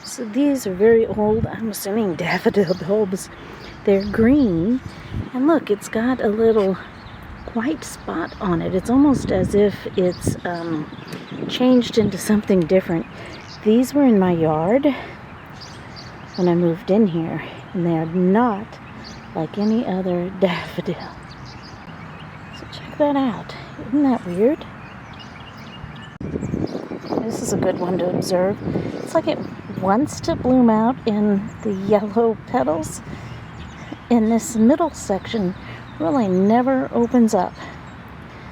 So these are very old, I'm assuming daffodil bulbs. They're green, and look, it's got a little white spot on it. It's almost as if it's changed into something different. These were in my yard when I moved in here, and they are not like any other daffodil. So check that out. Isn't that weird? This is a good one to observe. It's like it wants to bloom out in the yellow petals, and this middle section really never opens up.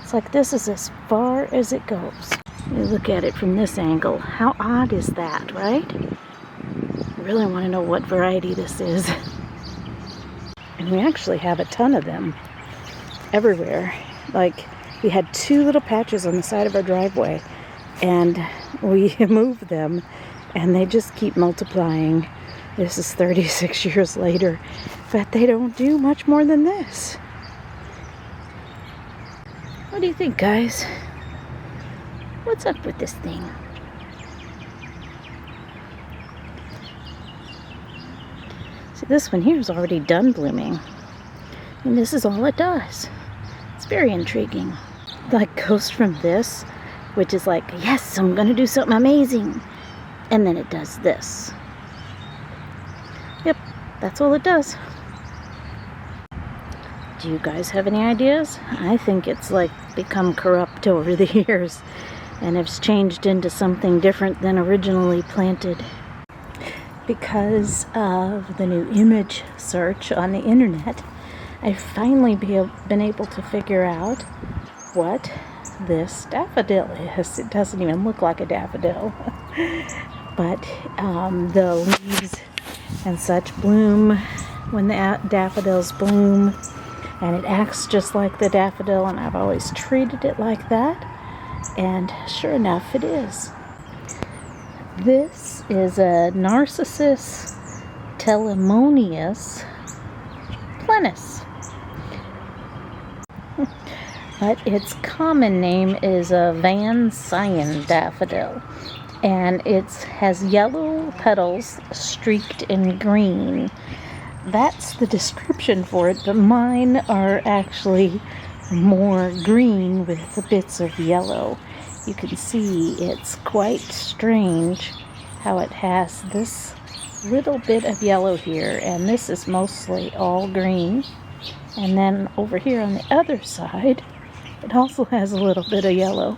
It's like this is as far as it goes. You look at it from this angle. How odd is that, right? I really want to know what variety this is. And we actually have a ton of them everywhere. Like, we had 2 little patches on the side of our driveway, and we moved them, and they just keep multiplying. This is 36 years later, but they don't do much more than this. What do you think, guys? What's up with this thing? See, this one here is already done blooming, and this is all it does. It's very intriguing. Like, goes from this, which is like, yes, I'm gonna do something amazing, and then it does this. Yep, that's all it does. Do you guys have any ideas? I think it's like become corrupt over the years and it's changed into something different than originally planted. Because of the new image search on the internet, I've finally been able to figure out what this daffodil is. It doesn't even look like a daffodil, but the leaves and such bloom when the daffodils bloom, and it acts just like the daffodil, and I've always treated it like that, and sure enough it is. This is a Narcissus telamonius plenus. But its common name is a Sion Daffodil, and it has yellow petals streaked in green. That's the description for it, but mine are actually more green with the bits of yellow. You can see it's quite strange how it has this little bit of yellow here, and this is mostly all green. And then over here on the other side, it also has a little bit of yellow.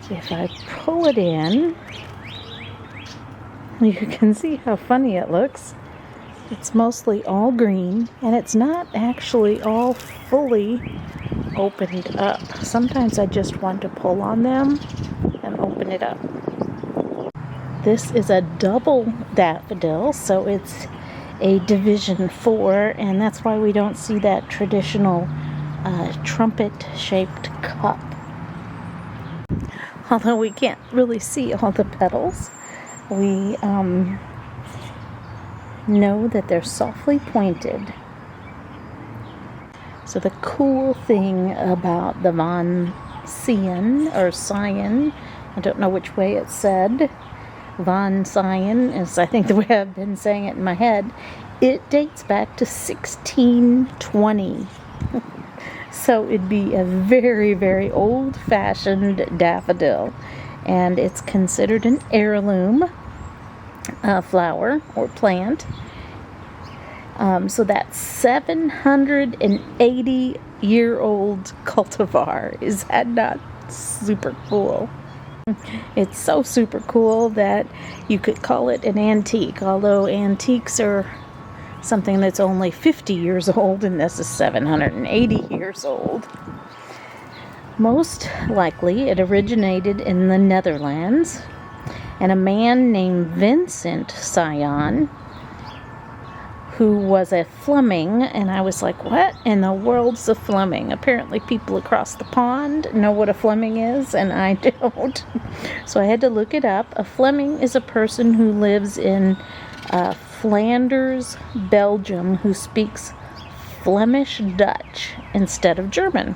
If I pull it in, you can see how funny it looks. It's mostly all green, and it's not actually all fully opened up. Sometimes I just want to pull on them and open it up. This is a double daffodil, so it's a division 4, and that's why we don't see that traditional trumpet-shaped cup. Although we can't really see all the petals, we know that they're softly pointed. So the cool thing about the Sion, I don't know which way it's said, Sion is, I think, the way I've been saying it in my head. It dates back to 1620. So it'd be a very, very old-fashioned daffodil, and it's considered an heirloom flower or plant. So that's 780-year-old cultivar. Is that not super cool? It's so super cool that you could call it an antique, although antiques are something that's only 50 years old, and this is 780 years old. Most likely it originated in the Netherlands, and a man named Vincent Sion, who was a Fleming, and I was like, what in the world's a Fleming? Apparently people across the pond know what a Fleming is, and I don't. So I had to look it up. A Fleming is a person who lives in Flanders, Belgium, who speaks Flemish Dutch instead of German.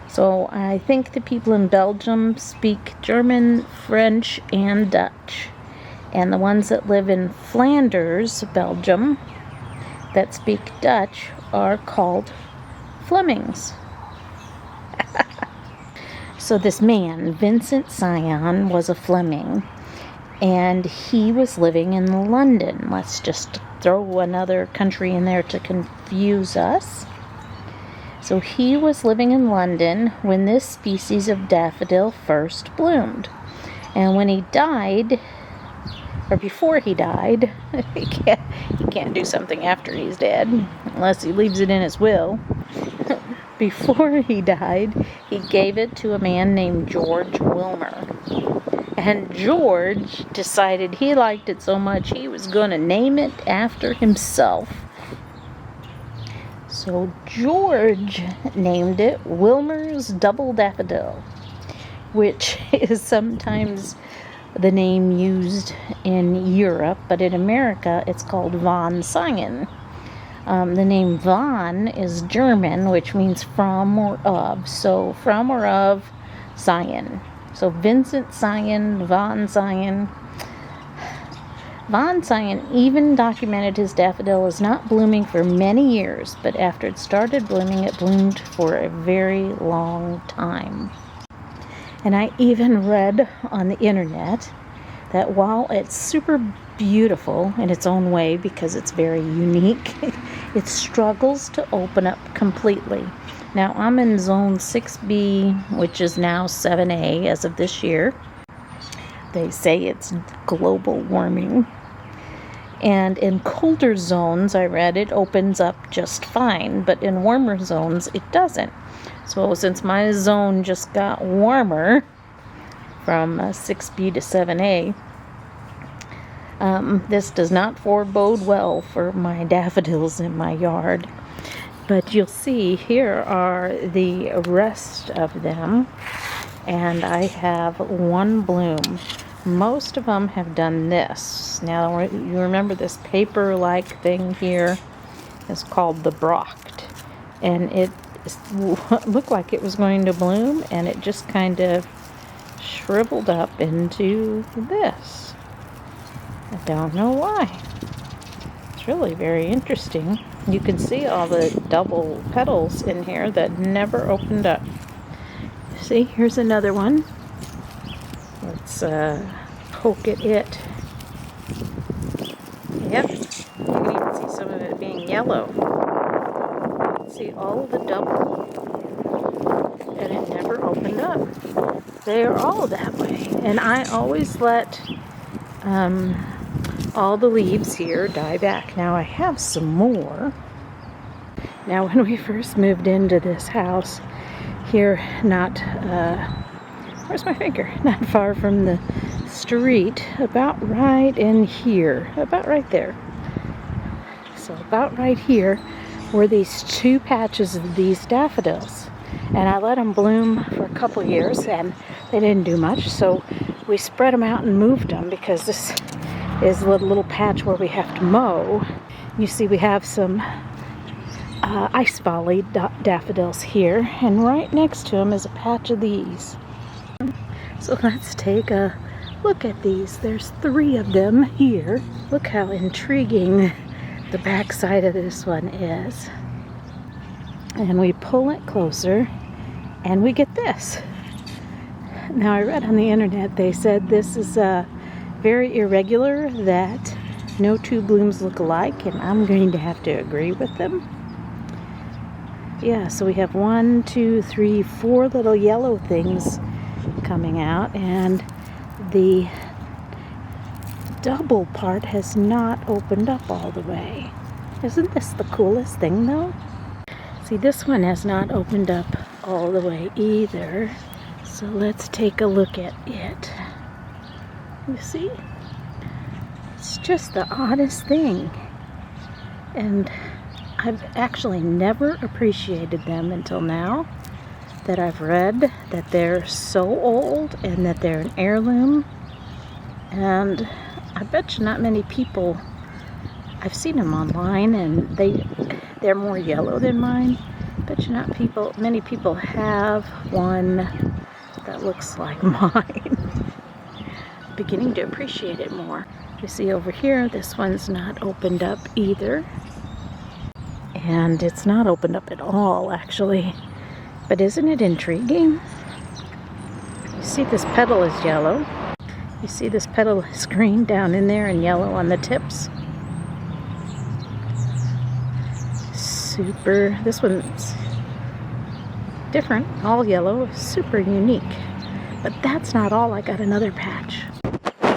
So I think the people in Belgium speak German, French, and Dutch. And the ones that live in Flanders, Belgium, that speak Dutch are called Flemings. So this man, Vincent Sion, was a Fleming, and he was living in London. Let's just throw another country in there to confuse us. So he was living in London when this species of daffodil first bloomed. And when he died, or before he died, he can't do something after he's dead, unless he leaves it in his will. Before he died, he gave it to a man named George Wilmer. And George decided he liked it so much he was going to name it after himself. So George named it Wilmer's Double Daffodil, which is sometimes the name used in Europe, but in America it's called von Sion. The name von is German, which means from or of. So from or of Sion. So Vincent Sion, von Sion. Von Sion even documented his daffodil as not blooming for many years, but after it started blooming, it bloomed for a very long time. And I even read on the internet that while it's super beautiful in its own way because it's very unique, it struggles to open up completely. Now I'm in zone 6B, which is now 7A as of this year. They say it's global warming. And in colder zones, I read, it opens up just fine, but in warmer zones, it doesn't. So since my zone just got warmer from 6B to 7A, this does not forebode well for my daffodils in my yard. But you'll see here are the rest of them, and I have one bloom. Most of them have done this. Now, you remember this paper-like thing here is called the brocht, and it looked like it was going to bloom, and it just kind of shriveled up into this. I don't know why. It's really very interesting. You can see all the double petals in here that never opened up. See, here's another one. Let's poke at it. Yep, you can even see some of it being yellow. You can see all of the double, and it never opened up. They are all that way, and I always let all the leaves here die back. Now I have some more. Now when we first moved into this house here, not where's my finger? Not far from the street, about right in here, about right there. So about right here were these two patches of these daffodils. And I let them bloom for a couple years and they didn't do much. So we spread them out and moved them because this is a little patch where we have to mow. You see we have some ice volley daffodils here, and right next to them is a patch of these. So let's take a look at these. There's 3 of them here. Look how intriguing the back side of this one is. And we pull it closer and we get this. Now I read on the internet they said this is very irregular, that no 2 blooms look alike, and I'm going to have to agree with them. Yeah, so we have 1, 2, 3, 4 little yellow things coming out, and the double part has not opened up all the way. Isn't this the coolest thing though? See, this one has not opened up all the way either. So let's take a look at it. You see? It's just the oddest thing. And I've actually never appreciated them until now that I've read that they're so old and that they're an heirloom. And I bet you not many people, I've seen them online and they're more yellow than mine. I bet you not many people have one that looks like mine. beginning to appreciate it more. You see over here, this one's not opened up either. And it's not opened up at all, actually. But isn't it intriguing? You see this petal is yellow. You see this petal is green down in there and yellow on the tips. Super, this one's different, all yellow, super unique. But that's not all, I got another patch.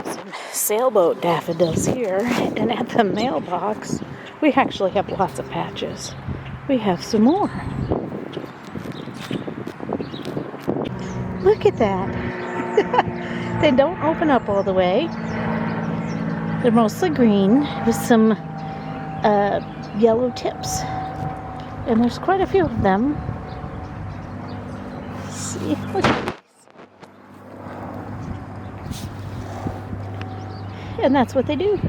Some sailboat daffodils here, and at the mailbox, we actually have lots of patches. We have some more. Look at that. They don't open up all the way. They're mostly green with some yellow tips. And there's quite a few of them. See, look at these. And that's what they do.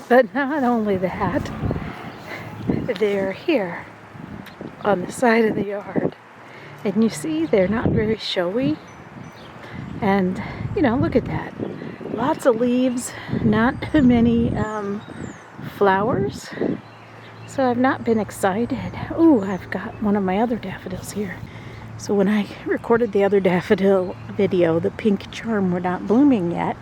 But not only that, they're here on the side of the yard. And you see, they're not very showy. And, you know, look at that. Lots of leaves, not many flowers. So I've not been excited. Oh, I've got one of my other daffodils here. So when I recorded the other daffodil video, the pink charm were not blooming yet.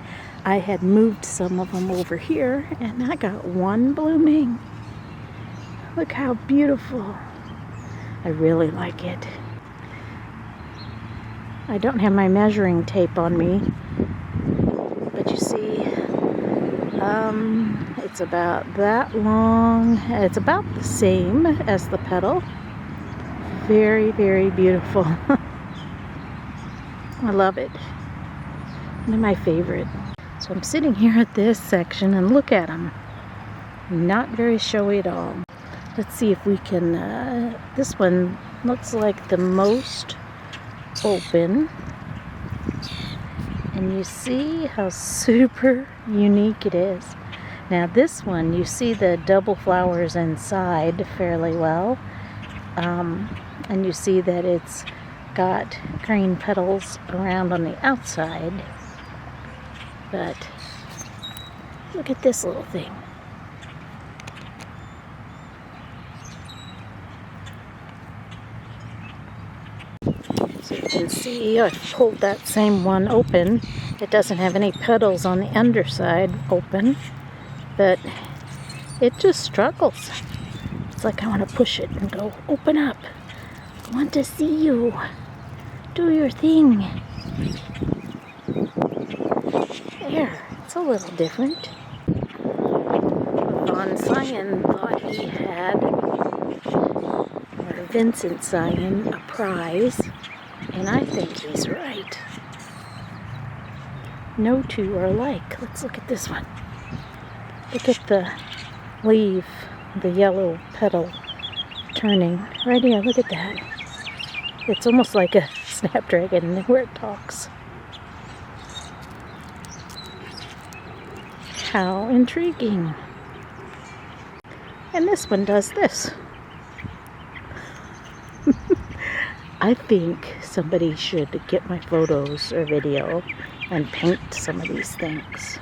I had moved some of them over here, and I got one blooming. Look how beautiful. I really like it. I don't have my measuring tape on me, but you see, it's about that long. It's about the same as the petal. Very, very beautiful. I love it. One of my favorite. So I'm sitting here at this section and look at them. Not very showy at all. Let's see if we can, this one looks like the most open. And you see how super unique it is. Now this one, you see the double flowers inside fairly well. And you see that it's got green petals around on the outside. But look at this little thing. So you can see I pulled that same one open. It doesn't have any petals on the underside open, but it just struggles. It's like I want to push it and go, open up. I want to see you. Do your thing. There, it's a little different. Von Sion thought he had, or Vincent Sion, a prize, and I think he's right. No two are alike. Let's look at this one. Look at the leaf, the yellow petal turning. Right here, look at that. It's almost like a snapdragon where it talks. How intriguing. And this one does this. I think somebody should get my photos or video and paint some of these things.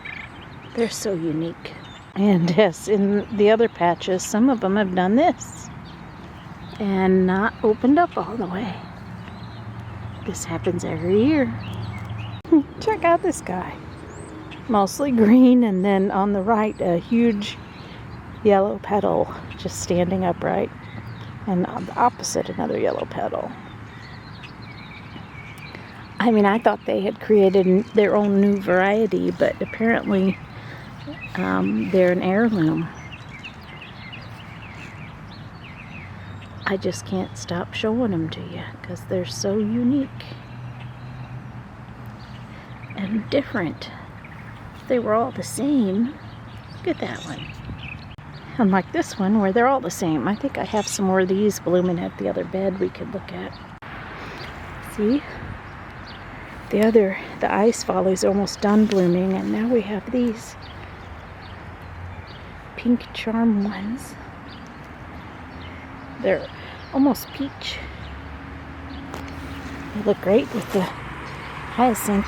They're so unique. And yes, in the other patches, some of them have done this and not opened up all the way. This happens every year. Check out this guy. Mostly green, and then on the right, a huge yellow petal just standing upright. And on the opposite, another yellow petal. I mean, I thought they had created their own new variety, but apparently they're an heirloom. I just can't stop showing them to you because they're so unique and different. If they were all the same, look at that one. Unlike this one where they're all the same. I think I have some more of these blooming at the other bed we could look at. See? The ice follies are almost done blooming, and now we have these pink charm ones. They're almost peach. They look great with the hyacinth.